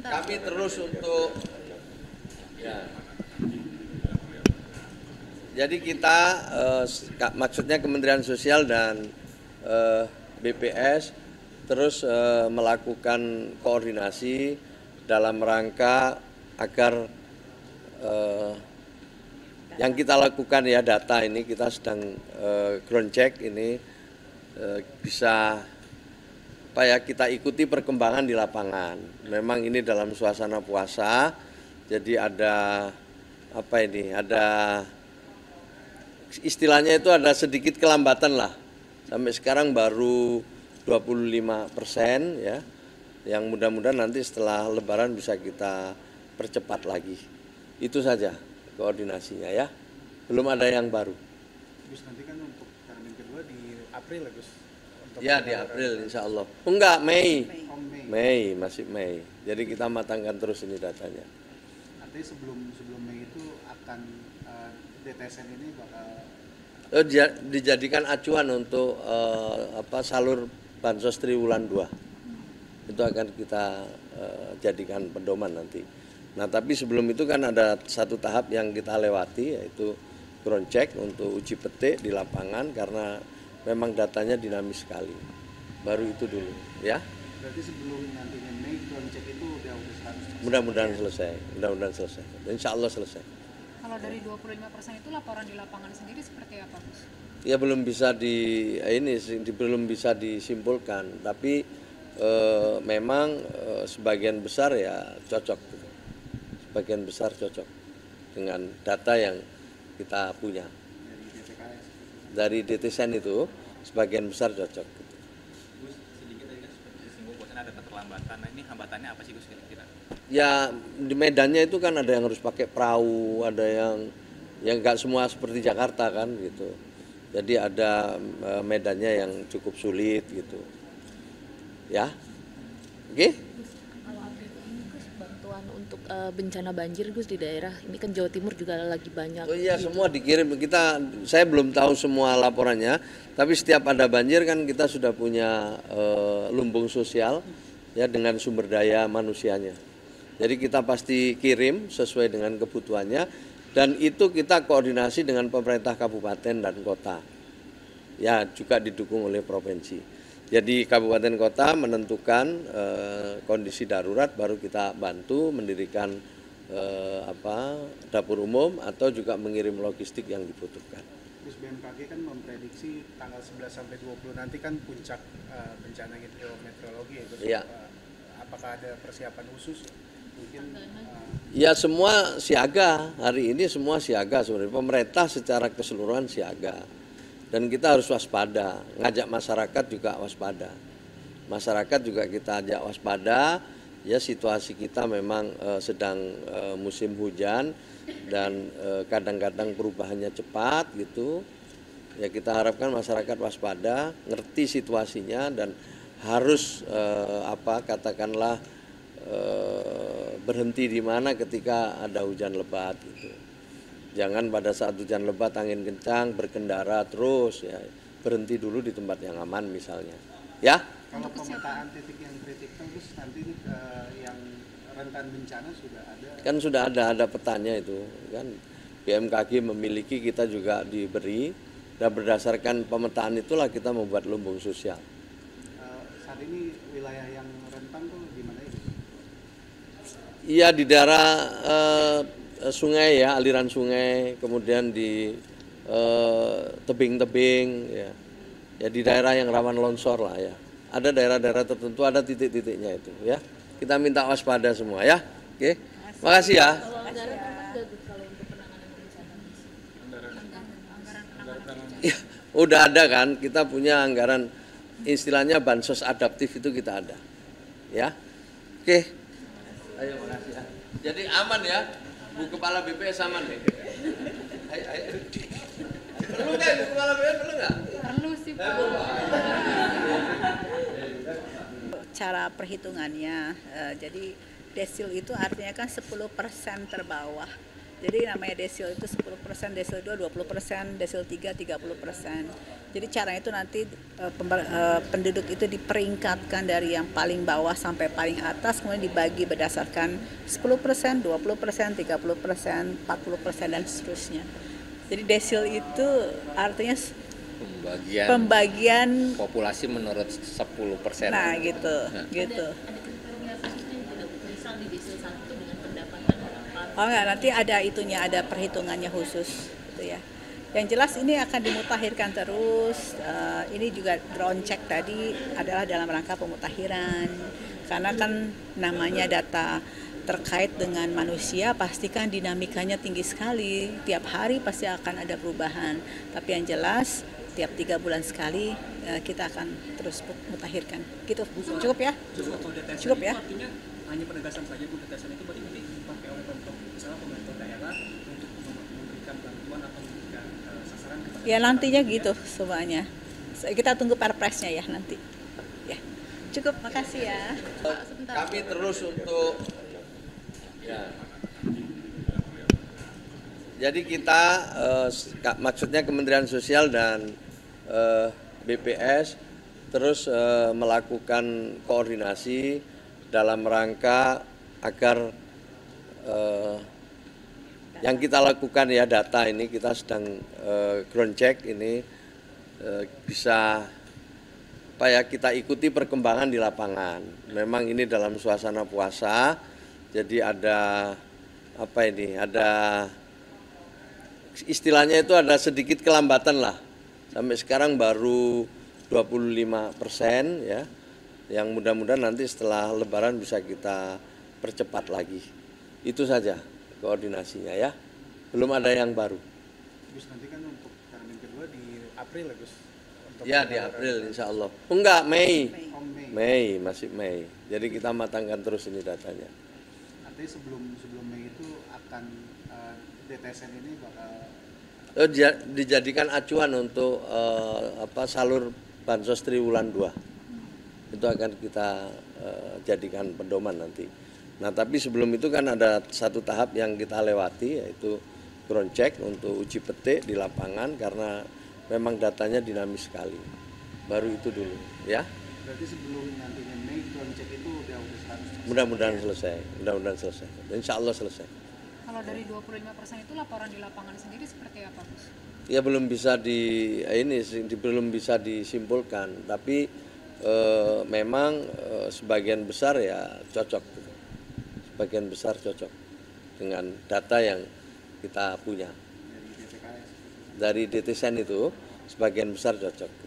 kami terus untuk ya. Jadi kita maksudnya Kementerian Sosial dan BPS terus melakukan koordinasi dalam rangka agar yang kita lakukan ya data ini kita sedang ground check ini bisa apa ya kita ikuti perkembangan di lapangan. Memang ini dalam suasana puasa, jadi ada apa ini ada istilahnya itu ada sedikit kelambatan lah. Sampai sekarang baru 25% ya. Yang mudah-mudahan nanti setelah Lebaran bisa kita percepat lagi. Itu saja koordinasinya ya. Belum ada yang baru. Gus, nanti kan untuk termin kedua di April ya Gus? Ya di April insya Allah. Enggak, Mei. Oh, Mei, masih Mei. Jadi kita matangkan terus ini datanya. Artinya sebelum Mei itu akan DTSN ini bakal dijadikan acuan untuk salur bansos triwulan 2. Itu akan kita jadikan pedoman nanti. Nah tapi sebelum itu kan ada satu tahap yang kita lewati yaitu ground check untuk uji petik di lapangan karena memang datanya dinamis sekali. Baru itu dulu ya. Berarti sebelum nantinya Mei ground check itu udah selesai. Mudah-mudahan selesai. Mudah-mudahan selesai. Insya Allah selesai. Kalau dari 25% itu laporan di lapangan sendiri seperti apa, Gus? Ya belum bisa belum bisa disimpulkan, tapi memang sebagian besar ya cocok, sebagian besar cocok dengan data yang kita punya dari DTSN itu sebagian besar cocok. Gus, sedikit tadi kan seperti disinggung bahwa ada keterlambatan. Nah ini hambatannya apa sih Gus kira-kira? Ya di medannya itu kan ada yang harus pakai perahu, ada yang nggak semua seperti Jakarta kan gitu. Jadi ada medannya yang cukup sulit gitu. Ya, oke? Kalau update ini Gus, bantuan untuk bencana banjir Gus di daerah ini kan Jawa Timur juga lagi banyak. Oh iya gitu. Semua dikirim saya belum tahu semua laporannya, tapi setiap ada banjir kan kita sudah punya lumbung sosial ya dengan sumber daya manusianya. Jadi kita pasti kirim sesuai dengan kebutuhannya dan itu kita koordinasi dengan pemerintah kabupaten dan kota. Ya juga didukung oleh provinsi. Jadi kabupaten kota menentukan kondisi darurat baru kita bantu mendirikan dapur umum atau juga mengirim logistik yang dibutuhkan. Terus BMKG kan memprediksi tanggal 11 sampai 20 nanti kan puncak bencana hidrometeorologi itu. Iya. Apakah ada persiapan khusus? Mungkin ya semua siaga, hari ini semua siaga sebenarnya. Pemerintah secara keseluruhan siaga. Dan kita harus waspada, ngajak masyarakat juga waspada. Masyarakat juga kita ajak waspada, ya situasi kita memang sedang musim hujan dan kadang-kadang perubahannya cepat gitu. Ya kita harapkan masyarakat waspada, ngerti situasinya dan harus katakanlah berhenti di mana ketika ada hujan lebat gitu. Jangan pada saat hujan lebat angin kencang berkendara terus ya, berhenti dulu di tempat yang aman misalnya. Ya. Kalau pemetaan titik yang kritikal terus nanti yang rentan bencana sudah ada. Kan sudah ada petanya itu kan. BMKG memiliki, kita juga diberi dan berdasarkan pemetaan itulah kita membuat lumbung sosial. Saat ini wilayah yang rentan tuh di mana itu? Iya di daerah sungai ya, aliran sungai, kemudian di tebing-tebing ya. Ya di daerah yang rawan longsor lah ya. Ada daerah-daerah tertentu ada titik-titiknya itu ya. Kita minta waspada semua ya. Oke. Makasih ya. Ya, udah ada kan, kita punya anggaran istilahnya bansos adaptif itu kita ada. Ya. Oke. Ayo makasih ya. Jadi aman ya. Bu Kepala BPS aman nih. Ayo. Perlu nggak Bu Kepala BPS perlu nggak? Perlu sih Pak. Cara perhitungannya, jadi desil itu artinya kan 10% terbawah. Jadi namanya desil itu 10%, desil 2 20%, desil 3 30%. Jadi caranya itu nanti penduduk itu diperingkatkan dari yang paling bawah sampai paling atas, kemudian dibagi berdasarkan 10%, 20%, 30%, 40% dan seterusnya. Jadi desil itu artinya pembagian populasi menurut 10%. Nah, gitu. Gitu. Ada kriteria khususnya tidak, misal di desil 1 dengan pendapatan berapa? Oh enggak, nanti ada itunya, ada perhitungannya khusus gitu ya. Yang jelas ini akan dimutakhirkan terus. Ini juga drone check tadi adalah dalam rangka pemutakhiran. Karena kan namanya data terkait dengan manusia, pastikan dinamikanya tinggi sekali. Tiap hari pasti akan ada perubahan. Tapi yang jelas tiap 3 bulan sekali kita akan terus mutakhirkan. Gitu. Cukup ya? Cukup ya? Artinya hanya penegasan saja, Bu, detesan itu berarti nanti dipakai oleh misalnya pemerintah daerah untuk memberikan bantuan atau memberikan sasaran kepada Ya nantinya gitu semuanya. Kita tunggu perpresnya ya nanti. Ya. Cukup, makasih ya. Kami terus untuk ya. Jadi kita maksudnya Kementerian Sosial dan BPS terus melakukan koordinasi dalam rangka agar yang kita lakukan ya, data ini kita sedang ground check ini bisa apa ya, kita ikuti perkembangan di lapangan. Memang ini dalam suasana puasa, jadi ada apa ini, ada istilahnya itu ada sedikit kelambatan lah. Sampai sekarang baru 25% ya. Yang mudah-mudahan nanti setelah Lebaran bisa kita percepat lagi. Itu saja koordinasinya ya. Belum ada yang baru. Gus, nanti kan untuk termin kedua di April ya Gus? Untuk Ya di April insya Allah. Enggak, Mei. Oh, Mei. Mei, masih Mei. Jadi kita matangkan terus ini datanya. Artinya sebelum Mei itu akan DTSN ini bakal Dijadikan acuan untuk salur bansos triwulan 2. Itu akan kita jadikan pedoman nanti. Nah tapi sebelum itu kan ada satu tahap yang kita lewati, yaitu ground check untuk uji petik di lapangan, karena memang datanya dinamis sekali. Baru itu dulu ya. berarti sebelum nantinya Mei ground check itu udah harus Mudah-mudahan selesai. Mudah-mudahan selesai. Insya Allah selesai. Kalau dari 25% itu laporan di lapangan sendiri seperti apa, Gus? Ya belum bisa belum bisa disimpulkan, tapi memang sebagian besar ya cocok, sebagian besar cocok dengan data yang kita punya dari DTKS. dari DTSN itu sebagian besar cocok.